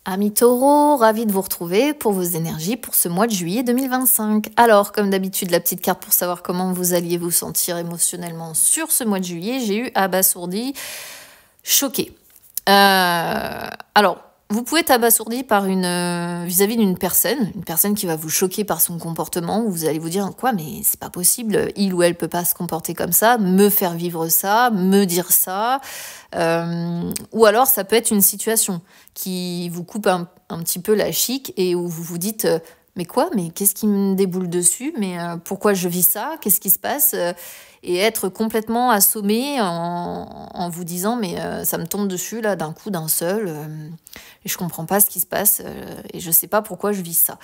Amis taureaux, ravi de vous retrouver pour vos énergies pour ce mois de juillet 2025. Alors, comme d'habitude, la petite carte pour savoir comment vous alliez vous sentir émotionnellement sur ce mois de juillet, j'ai eu abasourdi, choqué. Alors, vous pouvez être abasourdi par vis-à-vis d'une personne qui va vous choquer par son comportement, où vous allez vous dire quoi, mais c'est pas possible, il ou elle peut pas se comporter comme ça, me faire vivre ça, me dire ça, ou alors ça peut être une situation qui vous coupe un petit peu la chic et où vous vous dites mais quoi, mais qu'est-ce qui me déboule dessus, mais pourquoi je vis ça, qu'est-ce qui se passe, et être complètement assommé en vous disant mais ça me tombe dessus là d'un coup d'un seul, et je comprends pas ce qui se passe, et je sais pas pourquoi je vis ça.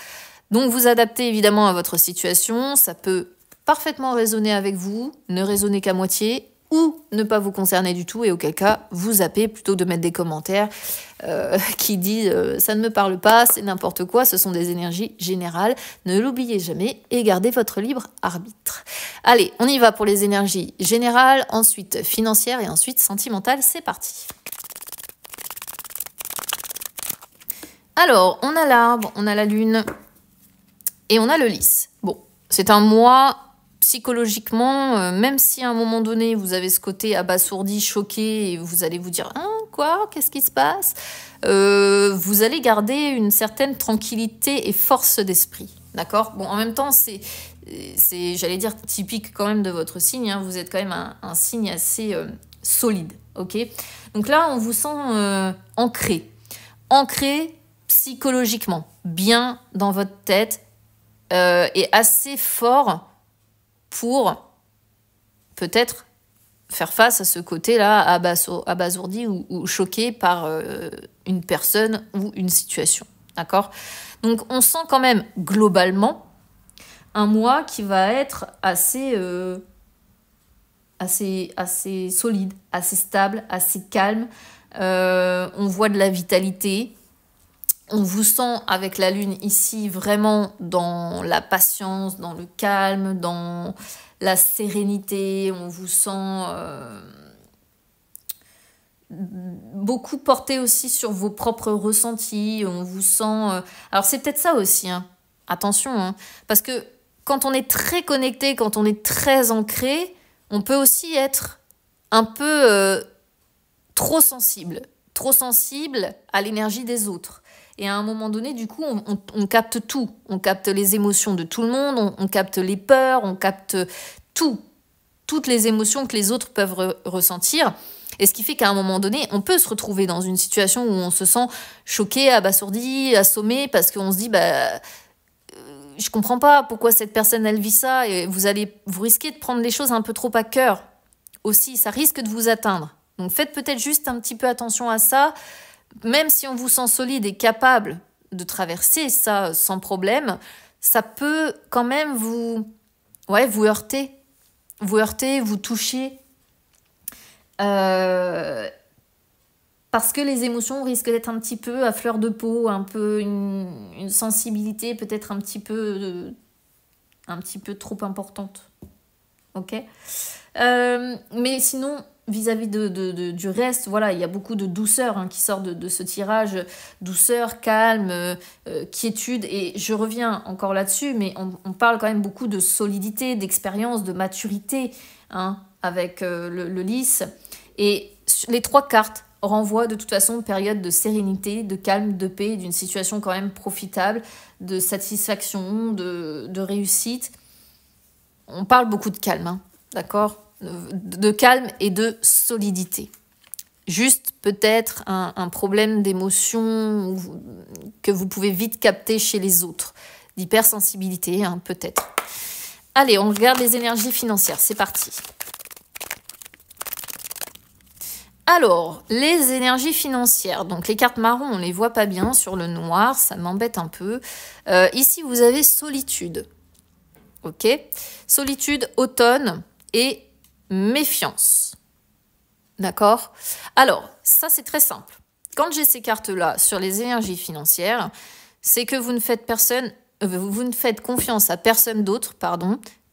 Donc vous adaptez évidemment à votre situation, ça peut parfaitement résonner avec vous, ne résonner qu'à moitié, ou ne pas vous concerner du tout, et auquel cas, vous zappez plutôt de mettre des commentaires qui disent ça ne me parle pas, c'est n'importe quoi, ce sont des énergies générales. Ne l'oubliez jamais et gardez votre libre arbitre. Allez, on y va pour les énergies générales, ensuite financières et ensuite sentimentales. C'est parti. Alors, on a l'arbre, on a la lune et on a le lys. Bon, c'est un mois... Psychologiquement, même si à un moment donné, vous avez ce côté abasourdi, choqué, et vous allez vous dire « Hein, quoi? Qu'est-ce qui se passe ?» Vous allez garder une certaine tranquillité et force d'esprit. D'accord? Bon, en même temps, c'est j'allais dire, typique quand même de votre signe. Hein. Vous êtes quand même un signe assez solide. Ok? Donc là, on vous sent ancré. Ancré psychologiquement, bien dans votre tête, et assez fort pour peut-être faire face à ce côté-là abasourdi ou choqué par une personne ou une situation. D'accord? Donc, on sent quand même globalement un mois qui va être assez solide, assez stable, assez calme. On voit de la vitalité. On vous sent avec la lune ici vraiment dans la patience, dans le calme, dans la sérénité. On vous sent beaucoup porté aussi sur vos propres ressentis. On vous sent... Alors c'est peut-être ça aussi, hein. Attention, hein, parce que quand on est très connecté, quand on est très ancré, on peut aussi être un peu trop sensible à l'énergie des autres. Et à un moment donné, du coup, on capte tout. On capte les émotions de tout le monde, on capte les peurs, on capte tout. Toutes les émotions que les autres peuvent ressentir. Et ce qui fait qu'à un moment donné, on peut se retrouver dans une situation où on se sent choqué, abasourdi, assommé, parce qu'on se dit, je comprends pas pourquoi cette personne, elle vit ça. Et vous risquez de prendre les choses un peu trop à cœur. Aussi, ça risque de vous atteindre. Donc faites peut-être juste un petit peu attention à ça. Même si on vous sent solide et capable de traverser ça sans problème, ça peut quand même vous heurter, vous toucher. Parce que les émotions risquent d'être un petit peu à fleur de peau, un peu une sensibilité peut-être un petit peu trop importante. Ok? Mais sinon... vis-à-vis du reste, voilà, il y a beaucoup de douceur qui sort de ce tirage. Douceur, calme, quiétude. Et je reviens encore là-dessus, mais on parle quand même beaucoup de solidité, d'expérience, de maturité avec le lys. Et les trois cartes renvoient de toute façon une période de sérénité, de calme, de paix, d'une situation quand même profitable, de satisfaction, de réussite. On parle beaucoup de calme, d'accord ? De calme et de solidité. Juste peut-être un problème d'émotion que vous pouvez vite capter chez les autres. D'hypersensibilité, peut-être. Allez, on regarde les énergies financières. C'est parti. Alors, les énergies financières. Donc, les cartes marron, on ne les voit pas bien sur le noir. Ça m'embête un peu. Ici, vous avez solitude. Ok ? Solitude, automne et méfiance. D'accord? Alors, ça c'est très simple. Quand j'ai ces cartes-là sur les énergies financières, c'est que vous ne faites confiance à personne d'autre,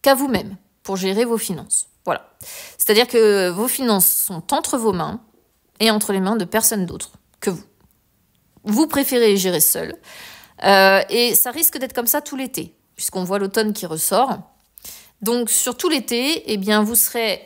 qu'à vous-même pour gérer vos finances. Voilà. C'est-à-dire que vos finances sont entre vos mains et entre les mains de personne d'autre que vous. vous préférez gérer seul. Et ça risque d'être comme ça tout l'été, puisqu'on voit l'automne qui ressort. Donc, sur tout l'été, eh bien, vous serez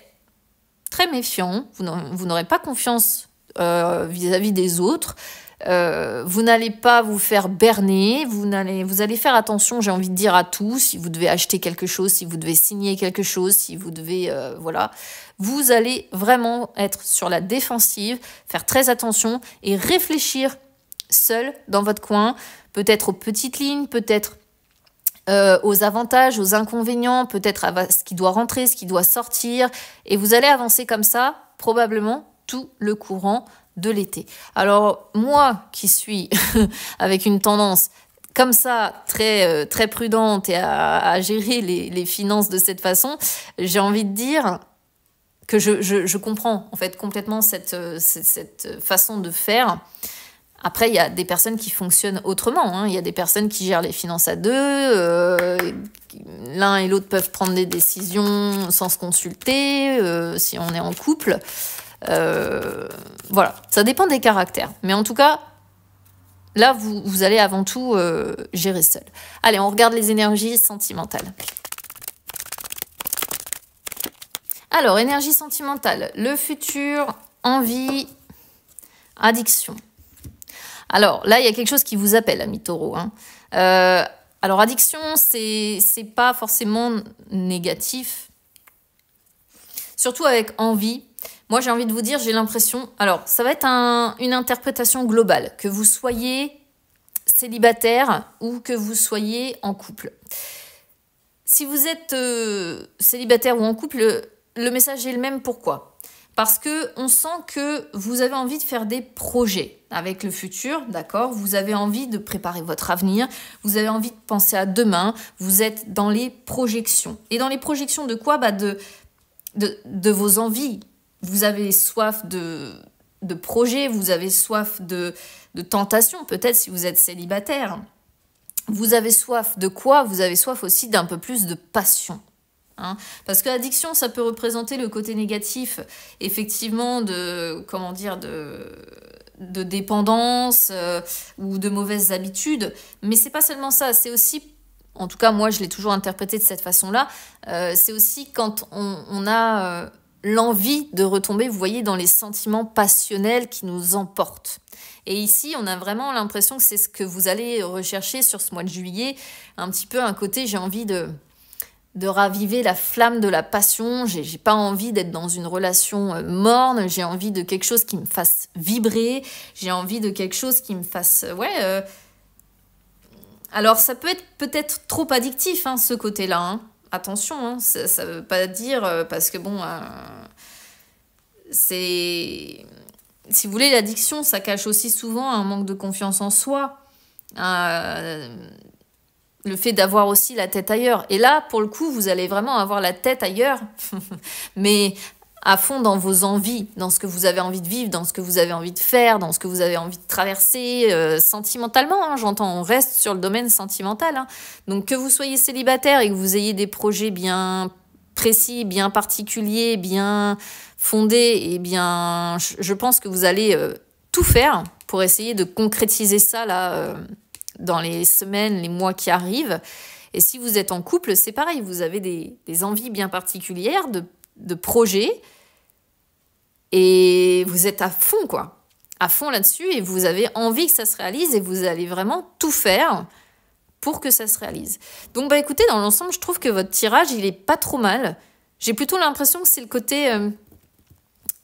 très méfiant, vous n'aurez pas confiance vis-à-vis des autres, vous n'allez pas vous faire berner, vous allez faire attention, j'ai envie de dire, à tout. Si vous devez acheter quelque chose, si vous devez signer quelque chose, si vous devez... voilà. Vous allez vraiment être sur la défensive, faire très attention et réfléchir seul dans votre coin, peut-être aux petites lignes, peut-être aux avantages, aux inconvénients, peut-être à ce qui doit rentrer, ce qui doit sortir. Et vous allez avancer comme ça, probablement tout le courant de l'été. Alors, moi qui suis avec une tendance comme ça, très, très prudente et à gérer les finances de cette façon, j'ai envie de dire que je comprends en fait complètement cette façon de faire. Après, il y a des personnes qui fonctionnent autrement, hein. Il y a des personnes qui gèrent les finances à deux. L'un et l'autre peuvent prendre des décisions sans se consulter, si on est en couple. Voilà, ça dépend des caractères. Mais en tout cas, là, vous allez avant tout gérer seul. Allez, on regarde les énergies sentimentales. Alors, énergie sentimentale, le futur, envie, addiction. Alors, là, il y a quelque chose qui vous appelle, ami Taureau, hein. Alors, addiction, c'est pas forcément négatif. Surtout avec envie. Moi, j'ai envie de vous dire, j'ai l'impression... Alors, ça va être une interprétation globale. Que vous soyez célibataire ou que vous soyez en couple. Si vous êtes célibataire ou en couple, le message est le même. Pourquoi ? Parce qu'on sent que vous avez envie de faire des projets avec le futur, d'accord ? Vous avez envie de préparer votre avenir, vous avez envie de penser à demain, vous êtes dans les projections. Et dans les projections de quoi ? De vos envies. Vous avez soif de projets, vous avez soif de tentation, peut-être si vous êtes célibataire. Vous avez soif de quoi ? Vous avez soif aussi d'un peu plus de passion. Hein, parce que l'addiction, ça peut représenter le côté négatif, effectivement, de dépendance ou de mauvaises habitudes. Mais c'est pas seulement ça, c'est aussi, en tout cas moi je l'ai toujours interprété de cette façon-là, c'est aussi quand on a l'envie de retomber, vous voyez, dans les sentiments passionnels qui nous emportent. Et ici, on a vraiment l'impression que c'est ce que vous allez rechercher sur ce mois de juillet, un petit peu un côté, j'ai envie de raviver la flamme de la passion. J'ai pas envie d'être dans une relation morne, j'ai envie de quelque chose qui me fasse vibrer, j'ai envie de quelque chose qui me fasse... Alors, ça peut être peut-être trop addictif, hein, ce côté-là. Hein. Attention, hein, ça veut pas dire... parce que bon, c'est... Si vous voulez, l'addiction, ça cache aussi souvent un manque de confiance en soi. Le fait d'avoir aussi la tête ailleurs. Et là, pour le coup, vous allez vraiment avoir la tête ailleurs, mais à fond dans vos envies, dans ce que vous avez envie de vivre, dans ce que vous avez envie de faire, dans ce que vous avez envie de traverser, sentimentalement, hein, j'entends, on reste sur le domaine sentimental. Hein. Donc que vous soyez célibataire et que vous ayez des projets bien précis, bien particuliers, bien fondés, et bien, je pense que vous allez tout faire pour essayer de concrétiser ça là... dans les semaines, les mois qui arrivent. Et si vous êtes en couple, c'est pareil, vous avez des envies bien particulières de projets et vous êtes à fond, quoi. À fond là-dessus et vous avez envie que ça se réalise et vous allez vraiment tout faire pour que ça se réalise. Donc, écoutez, dans l'ensemble, je trouve que votre tirage, il est pas trop mal. J'ai plutôt l'impression que c'est le côté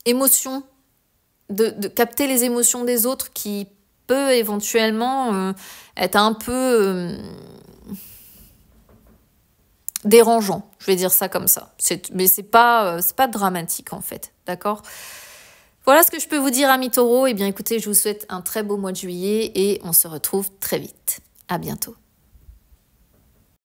émotion, de capter les émotions des autres qui peut éventuellement être un peu dérangeant, je vais dire ça comme ça. Mais c'est pas dramatique en fait, d'accord ? Voilà ce que je peux vous dire, amis taureaux. Eh bien écoutez, je vous souhaite un très beau mois de juillet et on se retrouve très vite. À bientôt.